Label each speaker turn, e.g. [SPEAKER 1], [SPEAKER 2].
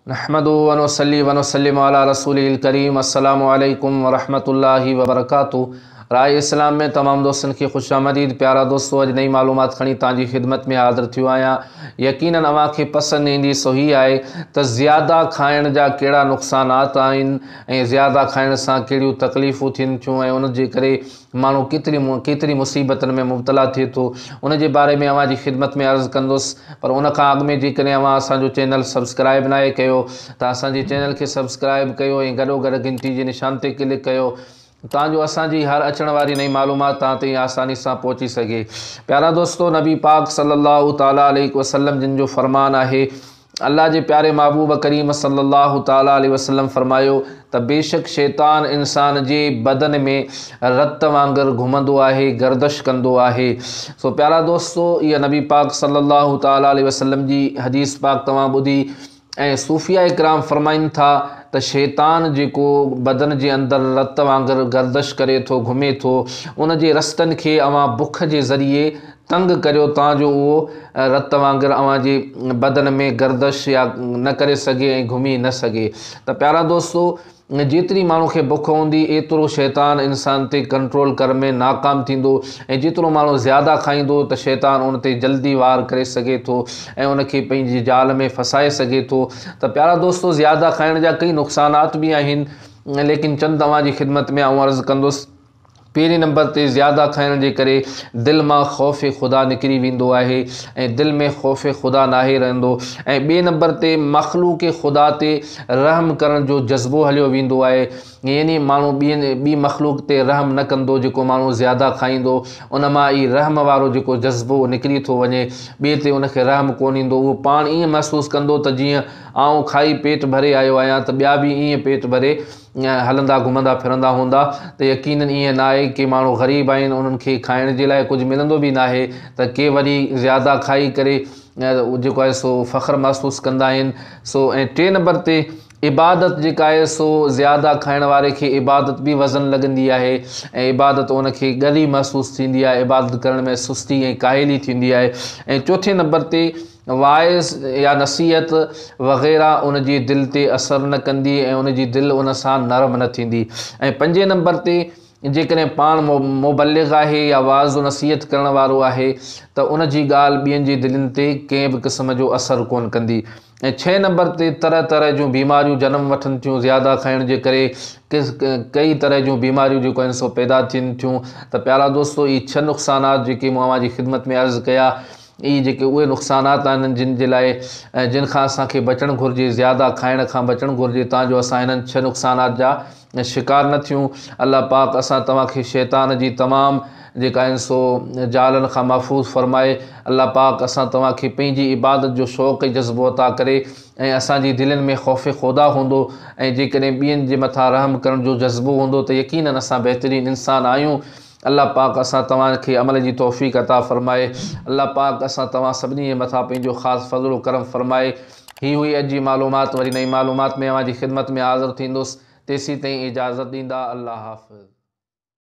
[SPEAKER 1] नहमदु व नुसल्ली व नुसल्लिमु अला रसूलिल करीम। अस्सलामु अलैकुम व रहमतुल्लाहि व बरकातुहू। राहे इस्लाम में तमाम दोस्तन की खुशामदीद। प्यारा दोस्तों, अज नई मालूमात खणी ताजी खिदमत में हाज़िर थियो आहियां। यकीनन अवां खे पसंद ईंदी। सो ही आहे त ज़्यादा खाइण जा कहिड़ा नुक़सानात आहिनि ऐं ज़्यादा खाइण सां कहिड़ियूं तकलीफ़ूं थियनि थियूं ऐं उन जे करे माण्हू केतिरी मुसीबतनि में मुब्तला थिए थो, उन जे बारे में अवां जी खिदमत में अर्ज़ु कंदुसि। पर उन खां अॻु में जेकॾहिं अवां असांजो चैनल सब्सक्राइब नाहे कयो त असांजे चैनल खे सब्सक्राइब कयो ऐं गॾोगॾु घंटी जे निशान ते क्लिक कयो ताजो असांजी हर अचण वारी नई मालूमात तव्हां ताईं आसानी सां पहुची सघे। प्यारा दोस्तों, नबी पाक सल्लल्लाहु ताला अलैहि वसल्लम जिन जो फरमान आहे, अल्लाह जे प्यारे महबूब करीम सल्लल्लाहु ताला अलैहि वसल्लम फरमायो त बेशक शैतान इंसान जे बदन में रत वांगुरु घुमंदो आहे, गर्दश कंदो आहे। सो प्यारा दोस्तों, इहा नबी पाक सल्लल्लाहु ताला अलैहि वसल्लम जी हदीस पाक तव्हां ॿुधी ऐं सूफ़िया इकराम फरमाइनि था त शैतान जेको बदन जे अंदरि रत वांगुरु गर्दश करे थो, घुमे थो, उन जे रस्तनि खे अवां बुख जे ज़रिए तंग करियो ताजो उहो रत वांगुरु अवां जे बदन में गर्दश या न करे सघे ऐं घुमी न सघे। त प्यारा दोस्तों, जेतिरी माण्हू खे बुख हूंदी एतिरो शैतान इंसान ते कंट्रोल करण में नाकाम थींदो ऐं जेतिरो माण्हू ज़्यादा खाईंदो त शैतान उन ते जल्दी वार करे सघे थो ऐं उन खे पंहिंजी जाल में फसाए सघे थो। त प्यारा दोस्तों, ज़्यादा खाइण जा कई नुक़सानात बि आहिनि, लेकिन चंद तव्हांजी खिदमत में आउं अर्ज़ु कंदुसि। पहिरीं नंबर ते ज़्यादा खाइण जे करे दिलि मां ख़ौफ़ ख़ुदा निकिरी वेंदो आहे ऐं दिलि में ख़ौफ़ ख़ुदा नाहे रहंदो। ऐं ॿिए नंबर ते मख़लूक़ ख़ुदा ते रहम करण जो जज़्बो हलियो वेंदो आहे, यानी माण्हू ॿी मख़लूक़ ते रहम न कंदो। जेको माण्हू ज़्यादा खाईंदो उन मां ई रहम वारो जेको जज़्बो निकिरी थो वञे, ॿिए ते उनखे रहम कोन ईंदो। उहो पाण ईअं महसूसु कंदो त जीअं आउं खाई पेट भरे आयो आहियां त ॿिया बि ईअं पेट भरे हलंदा घुमंदा फिरंदा हूंदा। त यकीनन ईअं न आहे कि माण्हू ग़रीब आहिनि, उन्हनि खे खाइण जे लाइ कुझु मिलंदो बि न आहे, त के वरी ज़्यादा खाई करे जेको आहे सो फ़ख़्रु महसूसु कंदा आहिनि। सो ऐं टे नंबर ते इबादत जेका आहे सो ज़्यादा खाइण वारे खे इबादत बि वज़न लॻंदी आहे ऐं इबादत उनखे ॻरी महसूसु थींदी आहे, इबादत करण में सुस्ती ऐं काहिली थींदी आहे। ऐं चौथे नंबर ते वाइस या नसीहत वग़ैरह उन जी दिलि ते असरु न कंदी ऐं उन जी दिलि उन सां नरम न थींदी। ऐं पंजे नंबर ते जेकॾहिं पाण मुबल्लिग़ आहे या वाज़ नसीहत करण वारो आहे त उन जी ॻाल्हि ॿियनि जी दिलनि ते कंहिं बि क़िस्म जो असरु कोन कंदी। ऐं छह नंबर ते तरह तरह जूं बीमारियूं जनम वठनि थियूं ज़्यादा खाइण जे करे, कई तरह जूं बीमारियूं जेको आहिनि सो पैदा थियनि थियूं। त प्यारा दोस्तों, इहे 6 नुक़सानात जेके मूं अव्हां जी ख़िदमत में अर्ज़ु कया, इहे जेके उहे नुक़सानात आहिनि जिन जे लाइ जिन खां असांखे बचणु घुरिजे, ज़्यादा खाइण खां बचणु घुरिजे ताजो असां हिननि 6 नुक़सानात जा शिकार न थियूं। अल्लाह पाक असां तव्हांखे शैतान जी तमाम जेका आहिनि सो जालनि खां महफ़ूज़ फ़रमाए। अल्लाह पाक असां तव्हांखे पंहिंजी इबादत जो शौक़ु ऐं जज़्बो अता करे ऐं असांजी दिलनि में ख़ौफ़ ख़ुदा हूंदो ऐं जेकॾहिं ॿियनि जे मथां रहम करण जो जज़्बो हूंदो त यकीनन असां बहितरीनु इंसान आहियूं। अल्लाह पाक असां तव्हांखे अमल जी तौफ़ीक़ अता फ़रमाए। अल्लाह पाक असां तव्हां सभिनी जे मथां पंहिंजो ख़ासि फ़ज़्ल करम फ़रमाए। ही हुई अॼु जी मालूमात। वरी नई मालूमात में अव्हां जी ख़िदमत में हाज़िर थींदुसि। तेसीं ताईं इजाज़त ॾींदा। अल्लाह हाफ़िज़।